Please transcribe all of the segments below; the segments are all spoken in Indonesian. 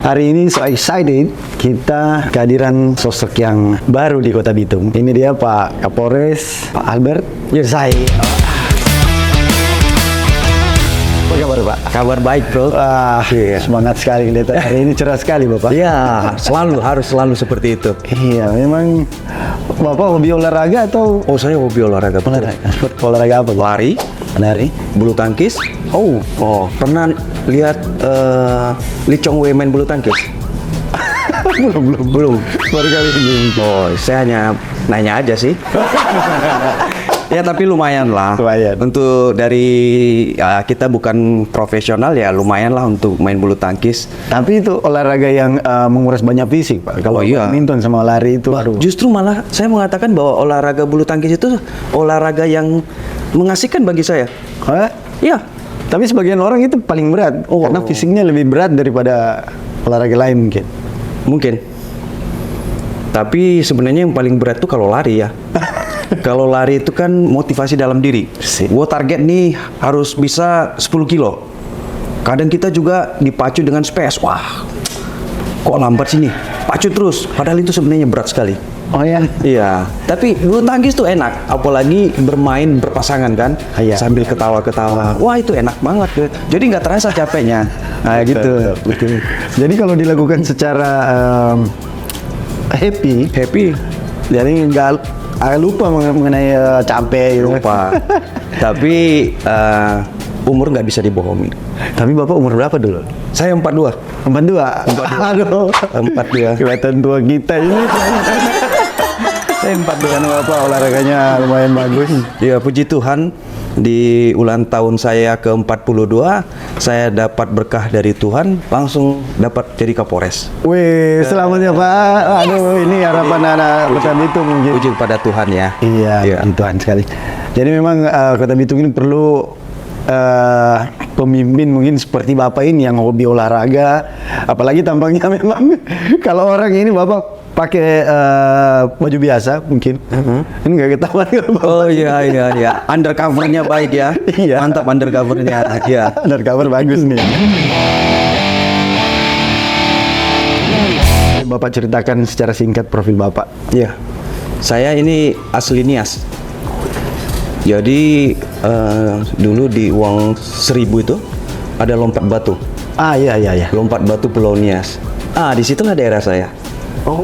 Hari ini so excited kita kehadiran sosok yang baru di Kota Bitung. Ini dia Pak Kapolres, Pak Albert Yusai. Apa kabar Pak? Kabar baik bro. Semangat sekali lihat hari ini, cerah sekali Bapak. Ya, harus selalu seperti itu. Iya, memang Bapak hobi olahraga atau? Oh, saya hobi olahraga. Olahraga apa? Lari, bulu tangkis. Oh, pernah lihat Lee Chong Wei main bulu tangkis? belum. Baru kali ini. Oh, saya hanya nanya aja sih. Ya, tapi lumayan lah. Lumayan. Untuk dari kita bukan profesional ya, lumayan lah untuk main bulu tangkis. Tapi itu olahraga yang menguras banyak fisik Pak. Kalau badminton sama lari itu, Justru malah saya mengatakan bahwa olahraga bulu tangkis itu olahraga yang mengasihkan bagi saya. Iya. Tapi sebagian orang itu paling berat, karena fisiknya lebih berat daripada olahraga lain mungkin. Mungkin. Tapi sebenarnya yang paling berat itu kalau lari ya. Kalau lari itu kan motivasi dalam diri. Gua target nih harus bisa 10 kilo. Kadang kita juga dipacu dengan space. Wah, kok lambat sini? Pacu terus. Padahal itu sebenarnya berat sekali. Oh ya? Iya. Tapi bulu tangkis tuh enak. Apalagi bermain berpasangan kan. Sambil ketawa-ketawa. Wah, itu enak banget. Jadi nggak terasa capeknya. Nah, gitu. Betul. Jadi kalau dilakukan secara happy. Jadi nggak lupa mengenai capek. Lupa. Tapi umur nggak bisa dibohongi. Tapi Bapak umur berapa dulu? Saya 42. 42? Aduh. 42. Kelihatan tua kita ini. Saya 42 Bapak, olahraganya lumayan bagus. Ya, puji Tuhan. Di ulang tahun saya ke-42, saya dapat berkah dari Tuhan, langsung dapat jadi Kapolres. Wih, selamat ya Pak. Aduh, ini harapan anak Kota Bitung mungkin. Puji kepada Tuhan ya. Iya, puji Tuhan sekali. Jadi memang Kota Bitung ini perlu pemimpin mungkin seperti Bapak ini yang hobi olahraga. Apalagi tampangnya memang kalau orang ini Bapak pakai baju biasa mungkin. Ini nggak ketahuan. Oh iya. Undercovernya baik ya. Iya. Mantap undercovernya. Iya. Undercover bagus nih. Bapak ceritakan secara singkat profil Bapak. Iya. Saya ini asli Nias. Jadi dulu di uang 1000 itu ada lompat batu. Iya. Lompat batu Pulau Nias. Disitulah daerah saya.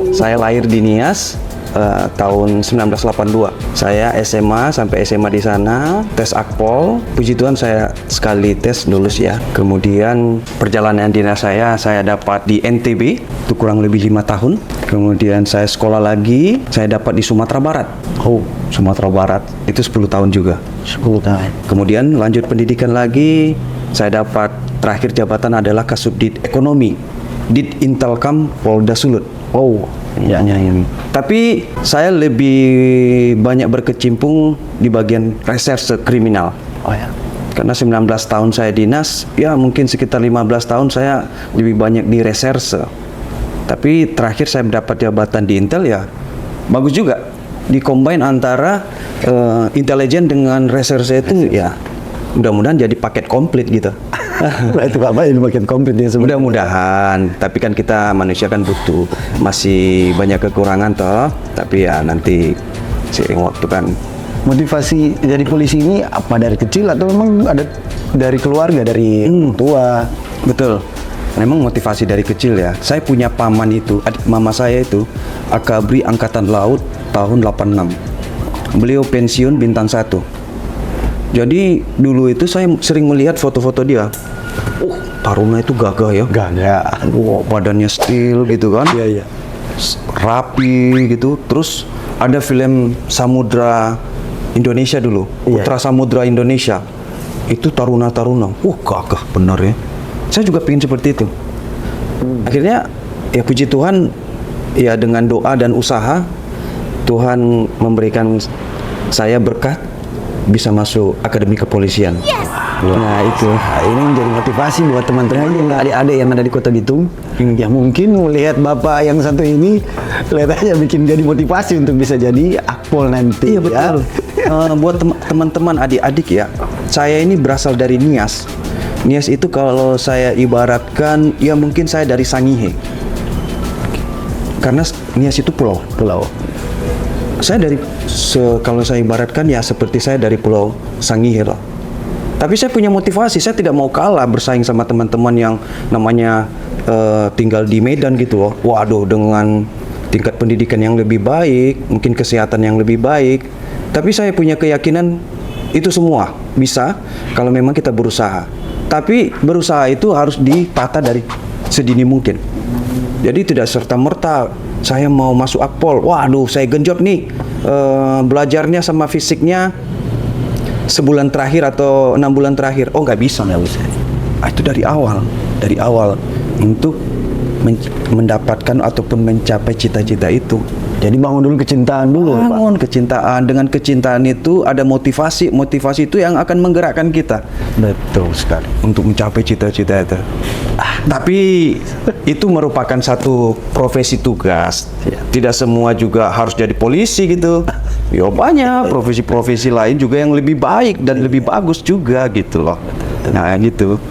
Saya lahir di Nias tahun 1982. Saya SMA sampai SMA di sana, tes Akpol. Puji Tuhan saya sekali tes lulus ya. Kemudian perjalanan dinas saya dapat di NTB, itu kurang lebih 5 tahun. Kemudian saya sekolah lagi, saya dapat di Sumatera Barat. Sumatera Barat itu 10 tahun juga. 10 tahun. Kemudian lanjut pendidikan lagi, saya dapat terakhir jabatan adalah Kasubdit Ekonomi, Dit Intelkam Polda Sulut. Ya. Tapi saya lebih banyak berkecimpung di bagian reserse kriminal. Karena 19 tahun saya dinas, ya mungkin sekitar 15 tahun saya lebih banyak di reserse. Tapi terakhir saya mendapat jabatan di Intel ya bagus juga. Di-combine antara intelijen dengan reserse itu ya mudah-mudahan jadi paket komplit gitu. Itu Bapak ini paket komplit ya sebenarnya. Mudah-mudahan, tapi kan kita manusia kan butuh masih banyak kekurangan toh. Tapi ya nanti seiring waktu kan. Motivasi jadi polisi ini apa dari kecil atau memang ada dari keluarga, dari tua? Betul. Memang motivasi dari kecil ya. Saya punya paman itu, adik mama saya itu Akabri Angkatan Laut tahun 86. Beliau pensiun bintang 1. Jadi dulu itu saya sering melihat foto-foto dia. Taruna itu gagah ya. Gagah. Badannya still gitu kan. Iya. Rapi gitu. Terus ada film Samudra Indonesia dulu. Putra Samudra Indonesia. Itu taruna-taruna. Gagah benar ya. Saya juga pengen seperti itu. Akhirnya ya puji Tuhan ya dengan doa dan usaha Tuhan memberikan saya berkat bisa masuk Akademi Kepolisian. Nah itu. Ini menjadi motivasi buat teman-teman adik-adik yang ada di Kota Bitung. Ya mungkin melihat Bapak yang satu ini kelihatannya bikin jadi motivasi untuk bisa jadi Akpol nanti. Iya betul. Buat teman-teman adik-adik ya, saya ini berasal dari Nias. Nias itu kalau saya ibaratkan ya mungkin saya dari Sangihe. Karena Nias itu pulau. Saya dari kalau saya ibaratkan ya seperti saya dari Pulau Sangihe lah. Tapi saya punya motivasi, saya tidak mau kalah bersaing sama teman-teman yang namanya tinggal di Medan gitu loh. Waduh, dengan tingkat pendidikan yang lebih baik, mungkin kesehatan yang lebih baik. Tapi saya punya keyakinan itu semua bisa kalau memang kita berusaha. Tapi berusaha itu harus ditata dari sedini mungkin. Jadi tidak serta-merta saya mau masuk Akpol, waduh saya genjot nih belajarnya sama fisiknya sebulan terakhir atau 6 bulan terakhir. Oh nggak bisa. Itu dari awal untuk mendapatkan ataupun mencapai cita-cita itu. Jadi bangun dulu kecintaan dulu, bangun kecintaan. Dengan kecintaan itu ada motivasi itu yang akan menggerakkan kita. Betul sekali. Untuk mencapai cita-cita itu. Tapi itu merupakan satu profesi tugas. Tidak semua juga harus jadi polisi gitu. Ya banyak profesi-profesi lain juga yang lebih baik dan lebih bagus juga gitu loh. Nah gitu.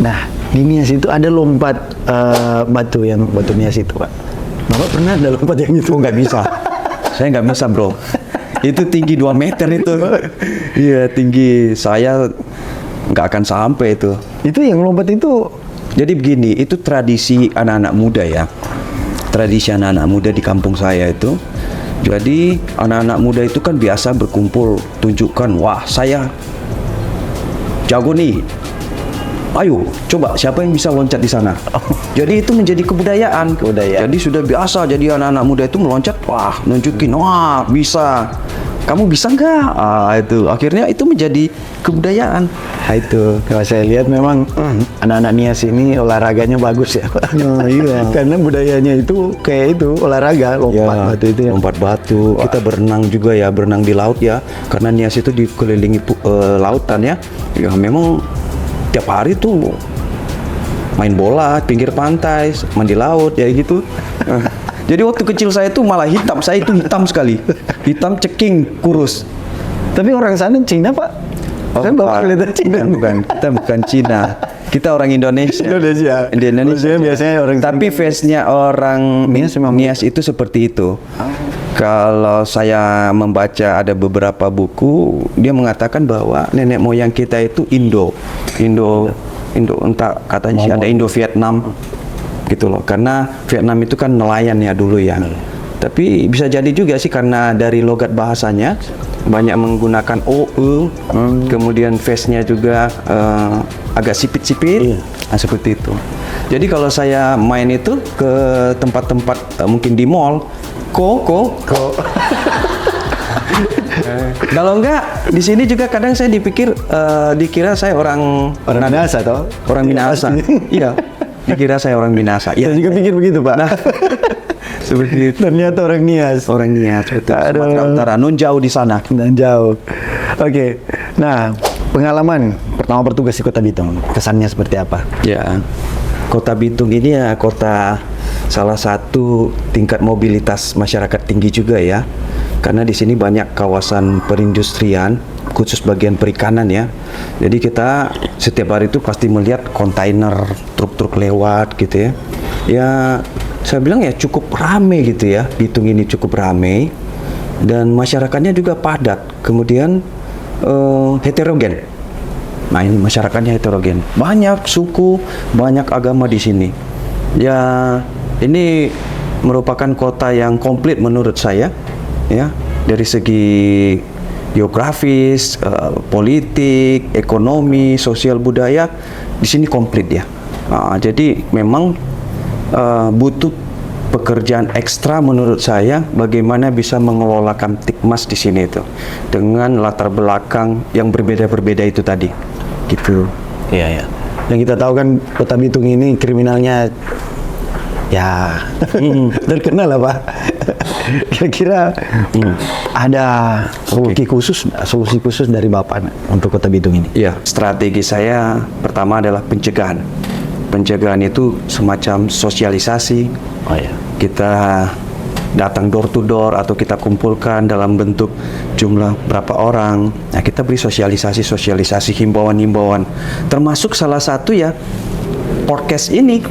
Nah, di Nias itu ada lompat batu Nias itu, Pak. Bapak pernah ada lompat yang itu? Oh, nggak bisa. Saya nggak bisa, bro. Itu tinggi 2 meter itu. Iya, tinggi saya nggak akan sampai itu. Itu yang lompat itu. Jadi begini, itu tradisi anak-anak muda ya. Tradisi anak-anak muda di kampung saya itu. Jadi anak-anak muda itu kan biasa berkumpul, tunjukkan, wah saya jago nih. Ayo, coba siapa yang bisa loncat di sana. Jadi itu menjadi kebudayaan. Jadi sudah biasa, jadi anak-anak muda itu meloncat, wah nunjukin, wah bisa. Kamu bisa nggak? Itu akhirnya itu menjadi kebudayaan. Itu kalau saya lihat memang anak-anak Nias ini olahraganya bagus ya. Iya. Karena budayanya itu kayak itu olahraga lompat batu itu ya. Lompat batu. Wah. Kita berenang juga ya, berenang di laut ya. Karena Nias itu dikelilingi lautan ya. Ya memang tiap hari tuh main bola pinggir pantai, mandi laut ya gitu. Jadi waktu kecil saya tuh malah hitam, saya itu hitam sekali, hitam ceking kurus. Tapi orang sana Cina, Pak. Saya bapak kelihatan Cina. Bukan, kita bukan Cina. Kita orang Indonesia. Di Indonesia biasanya orang. Tapi face-nya orang Nias itu seperti itu. Kalau saya membaca ada beberapa buku, dia mengatakan bahwa nenek moyang kita itu Indo, entah katanya sih ada Indo-Vietnam gitu loh. Karena Vietnam itu kan nelayan ya dulu ya. Tapi bisa jadi juga sih karena dari logat bahasanya banyak menggunakan kemudian face-nya juga agak sipit-sipit, seperti itu. Jadi kalau saya main itu ke tempat-tempat mungkin di mall, kok. Kalau enggak di sini juga kadang saya dikira saya orang Minahasa toh? Orang Minahasa. Iya. Dikira saya orang Minahasa. Saya juga pikir begitu, Pak. Nah, seperti itu. Ternyata orang Nias. Orang Nias. Sumatera Utara. Non jauh di sana. Dan jauh. Oke. Nah, pengalaman pertama bertugas di Kota Bitung, kesannya seperti apa? Ya. Kota Bitung ini ya kota salah satu tingkat mobilitas masyarakat tinggi juga ya. Karena di sini banyak kawasan perindustrian, khusus bagian perikanan ya. Jadi kita setiap hari itu pasti melihat kontainer, truk-truk lewat gitu ya. Ya, saya bilang ya cukup ramai gitu ya. Bitung ini cukup ramai dan masyarakatnya juga padat. Kemudian heterogen. Nah, ini masyarakatnya heterogen. Banyak suku, banyak agama di sini. Ya, ini merupakan kota yang komplit menurut saya. Ya, dari segi geografis, politik, ekonomi, sosial budaya di sini komplit ya. Jadi memang butuh pekerjaan ekstra menurut saya bagaimana bisa mengelola Kamtipmas di sini itu dengan latar belakang yang berbeda-berbeda itu tadi. Gitu. Iya. Yang kita tahu kan Kota Bitung ini kriminalnya ya terkenal lah, Pak. Kira-kira ada solusi khusus dari Bapak untuk Kota Bitung ini? Iya, strategi saya pertama adalah pencegahan. Pencegahan itu semacam sosialisasi. Oh ya. Kita datang door to door atau kita kumpulkan dalam bentuk jumlah berapa orang. Nah, kita beri sosialisasi, himbauan-himbauan. Termasuk salah satu ya podcast ini,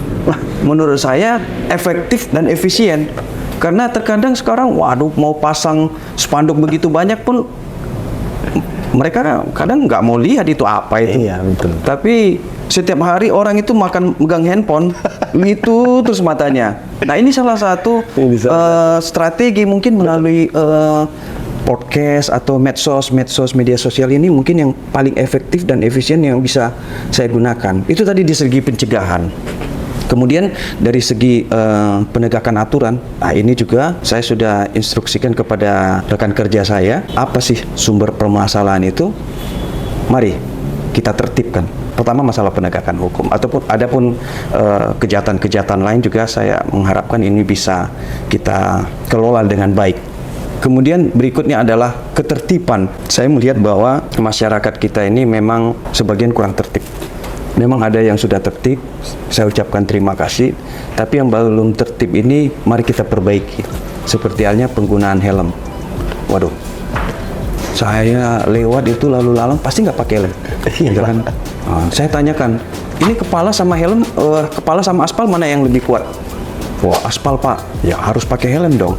menurut saya efektif dan efisien. Karena terkadang sekarang, waduh, mau pasang spanduk begitu banyak pun mereka kadang nggak mau lihat itu apa itu. Iya, betul. Tapi setiap hari orang itu makan megang handphone, itu terus matanya. Nah, ini salah satu strategi mungkin melalui podcast atau medsos media sosial ini mungkin yang paling efektif dan efisien yang bisa saya gunakan. Itu tadi di segi pencegahan. Kemudian dari segi penegakan aturan, nah ini juga saya sudah instruksikan kepada rekan kerja saya, apa sih sumber permasalahan itu? Mari kita tertibkan. Pertama masalah penegakan hukum, ataupun adapun kejahatan-kejahatan lain juga saya mengharapkan ini bisa kita kelola dengan baik. Kemudian berikutnya adalah ketertiban. Saya melihat bahwa masyarakat kita ini memang sebagian kurang tertib. Memang ada yang sudah tertib, saya ucapkan terima kasih. Tapi yang belum tertib ini mari kita perbaiki. Seperti halnya penggunaan helm. Waduh, saya lewat itu lalu lalang pasti nggak pakai helm, gitu kan? Nah, saya tanyakan, ini kepala sama helm, kepala sama aspal mana yang lebih kuat? Wah, aspal Pak, ya harus pakai helm dong,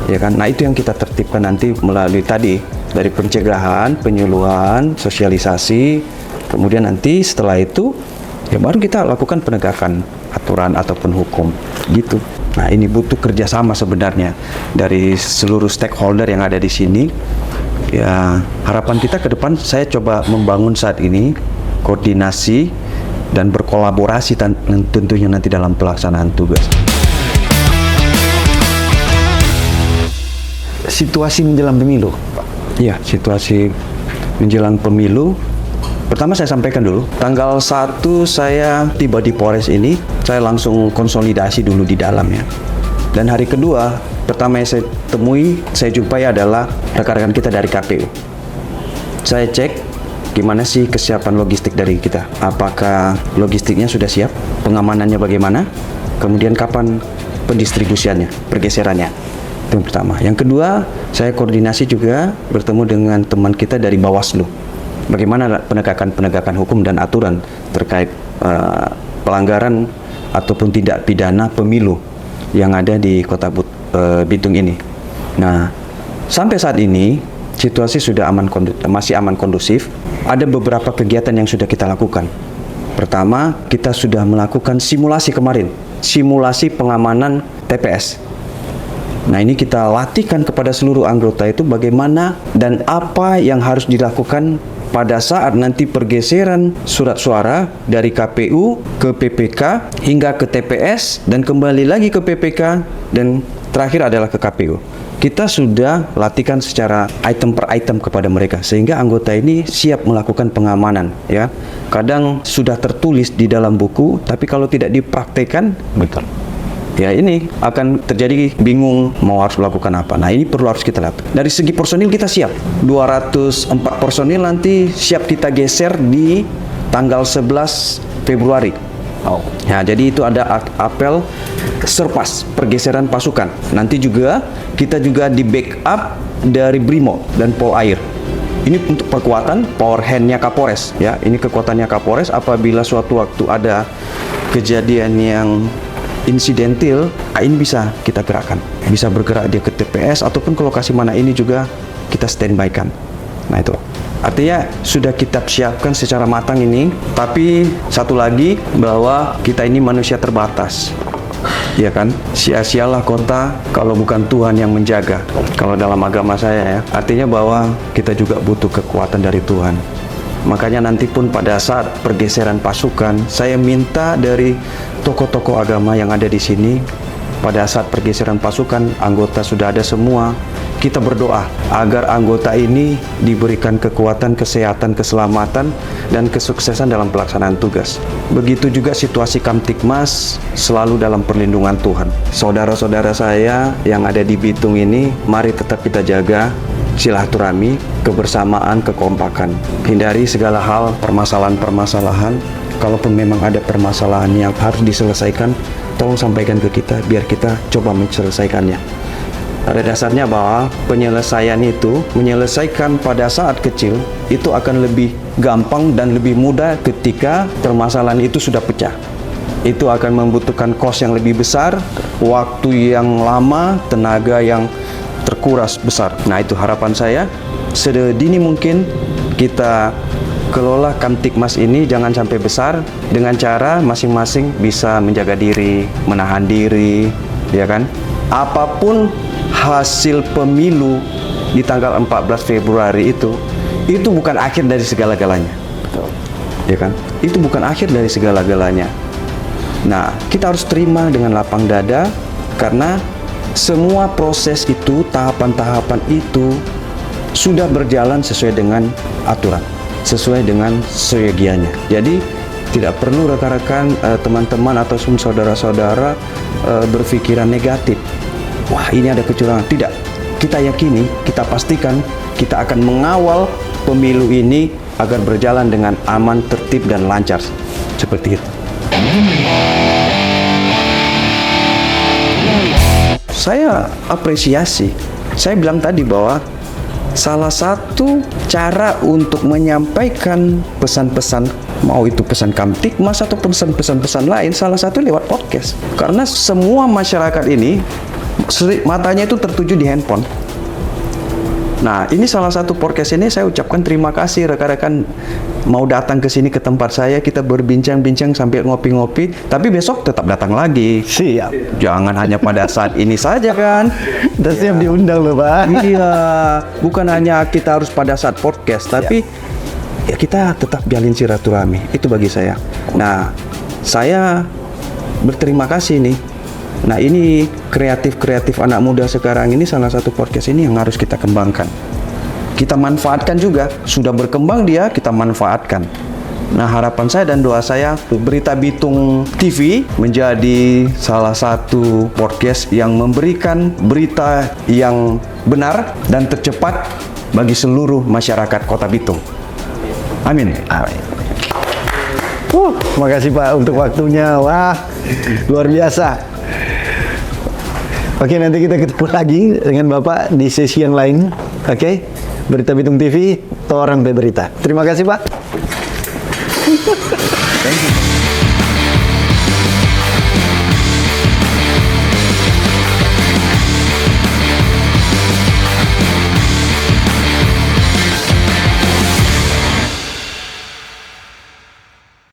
ya kan? Nah itu yang kita tertibkan nanti melalui tadi dari pencegahan, penyuluhan, sosialisasi, kemudian nanti setelah itu ya baru kita lakukan penegakan aturan ataupun hukum, gitu. Nah ini butuh kerjasama sebenarnya dari seluruh stakeholder yang ada di sini. Ya harapan kita ke depan saya coba membangun saat ini koordinasi dan berkolaborasi tentunya nanti dalam pelaksanaan tugas. Situasi menjelang pemilu, Pak. Ya, situasi menjelang pemilu. Pertama saya sampaikan dulu, tanggal 1 saya tiba di Polres ini, saya langsung konsolidasi dulu di dalamnya. Dan hari kedua, pertama yang saya temui, saya jumpai adalah rekan-rekan kita dari KPU. Saya cek gimana sih kesiapan logistik dari kita. Apakah logistiknya sudah siap? Pengamanannya bagaimana? Kemudian kapan pendistribusiannya, pergeserannya? Itu yang pertama. Yang kedua, saya koordinasi juga bertemu dengan teman kita dari Bawaslu. Bagaimana penegakan hukum dan aturan terkait pelanggaran ataupun tindak pidana pemilu yang ada di Kota Bitung ini. Nah, sampai saat ini situasi sudah masih aman kondusif. Ada beberapa kegiatan yang sudah kita lakukan. Pertama, kita sudah melakukan simulasi kemarin, simulasi pengamanan TPS. Nah, ini kita latihkan kepada seluruh anggota itu bagaimana dan apa yang harus dilakukan pada saat nanti pergeseran surat suara dari KPU ke PPK hingga ke TPS dan kembali lagi ke PPK dan terakhir adalah ke KPU. Kita sudah latihkan secara item per item kepada mereka sehingga anggota ini siap melakukan pengamanan, ya. Kadang sudah tertulis di dalam buku tapi kalau tidak dipraktekkan, Betul. ya ini akan terjadi bingung mau harus melakukan apa. Nah ini harus kita lihat. Dari segi personil kita siap. 204 personil nanti siap kita geser di tanggal 11 Februari. Oh. Ya, jadi itu ada apel surpas, pergeseran pasukan. Nanti juga kita juga di backup dari Brimo dan Polair. Ini untuk perkuatan power hand-nya Kapolres, ya. Ini kekuatannya Kapolres apabila suatu waktu ada kejadian yang insidentil, ini bisa kita gerakkan. Bisa bergerak dia ke TPS ataupun ke lokasi mana ini juga kita standby-kan. Nah itu. Artinya sudah kita siapkan secara matang ini, tapi satu lagi bahwa kita ini manusia terbatas. Ya kan? Sia-sialah kota kalau bukan Tuhan yang menjaga. Kalau dalam agama saya ya, artinya bahwa kita juga butuh kekuatan dari Tuhan. Makanya nanti pun pada saat pergeseran pasukan, saya minta dari tokoh-tokoh agama yang ada di sini, pada saat pergeseran pasukan, anggota sudah ada semua, kita berdoa agar anggota ini diberikan kekuatan, kesehatan, keselamatan, dan kesuksesan dalam pelaksanaan tugas. Begitu juga situasi Kamtibmas selalu dalam perlindungan Tuhan. Saudara-saudara saya yang ada di Bitung ini, mari tetap kita jaga silaturahmi, kebersamaan, kekompakan. Hindari segala hal permasalahan-permasalahan. Kalaupun memang ada permasalahan yang harus diselesaikan, tolong sampaikan ke kita biar kita coba menyelesaikannya. Pada dasarnya bahwa penyelesaian itu, menyelesaikan pada saat kecil, itu akan lebih gampang dan lebih mudah ketika permasalahan itu sudah pecah. Itu akan membutuhkan kos yang lebih besar, waktu yang lama, tenaga yang terkuras besar. Nah, itu harapan saya, sedini mungkin kita kelola Kamtibmas ini jangan sampai besar, dengan cara masing-masing bisa menjaga diri, menahan diri, ya kan? Apapun hasil pemilu di tanggal 14 Februari itu bukan akhir dari segala-galanya. Ya kan? Itu bukan akhir dari segala-galanya. Nah, kita harus terima dengan lapang dada, karena semua proses itu, tahapan-tahapan itu sudah berjalan sesuai dengan aturan, sesuai dengan seyogianya. Jadi tidak perlu rekan-rekan, teman-teman ataupun saudara-saudara berpikiran negatif. Wah, ini ada kecurangan. Tidak. Kita yakini, kita pastikan kita akan mengawal pemilu ini agar berjalan dengan aman, tertib, dan lancar. Seperti itu. Saya apresiasi. Saya bilang tadi bahwa salah satu cara untuk menyampaikan pesan-pesan, mau itu pesan Kamtibmas atau pesan-pesan lain, salah satu lewat podcast. Karena semua masyarakat ini matanya itu tertuju di handphone. Nah, ini salah satu podcast ini saya ucapkan terima kasih rekan-rekan mau datang ke sini ke tempat saya, kita berbincang-bincang sambil ngopi-ngopi, tapi besok tetap datang lagi. Siap. Jangan hanya pada saat ini saja kan. Udah siap diundang loh, Pak. Iya, bukan hanya kita harus pada saat podcast, tapi ya kita tetap jalin silaturahmi. Itu bagi saya. Nah, saya berterima kasih nih. Nah, ini kreatif-kreatif anak muda sekarang ini, salah satu podcast ini yang harus kita kembangkan. Kita manfaatkan juga, sudah berkembang dia, kita manfaatkan. Nah, harapan saya dan doa saya, Berita Bitung TV menjadi salah satu podcast yang memberikan berita yang benar dan tercepat bagi seluruh masyarakat Kota Bitung. Amin. Amin. Terima kasih Pak untuk waktunya. Wah, luar biasa. Oke, nanti kita ketemu lagi dengan Bapak di sesi yang lain. Oke, Berita Bitung TV, orang berita. Terima kasih Pak.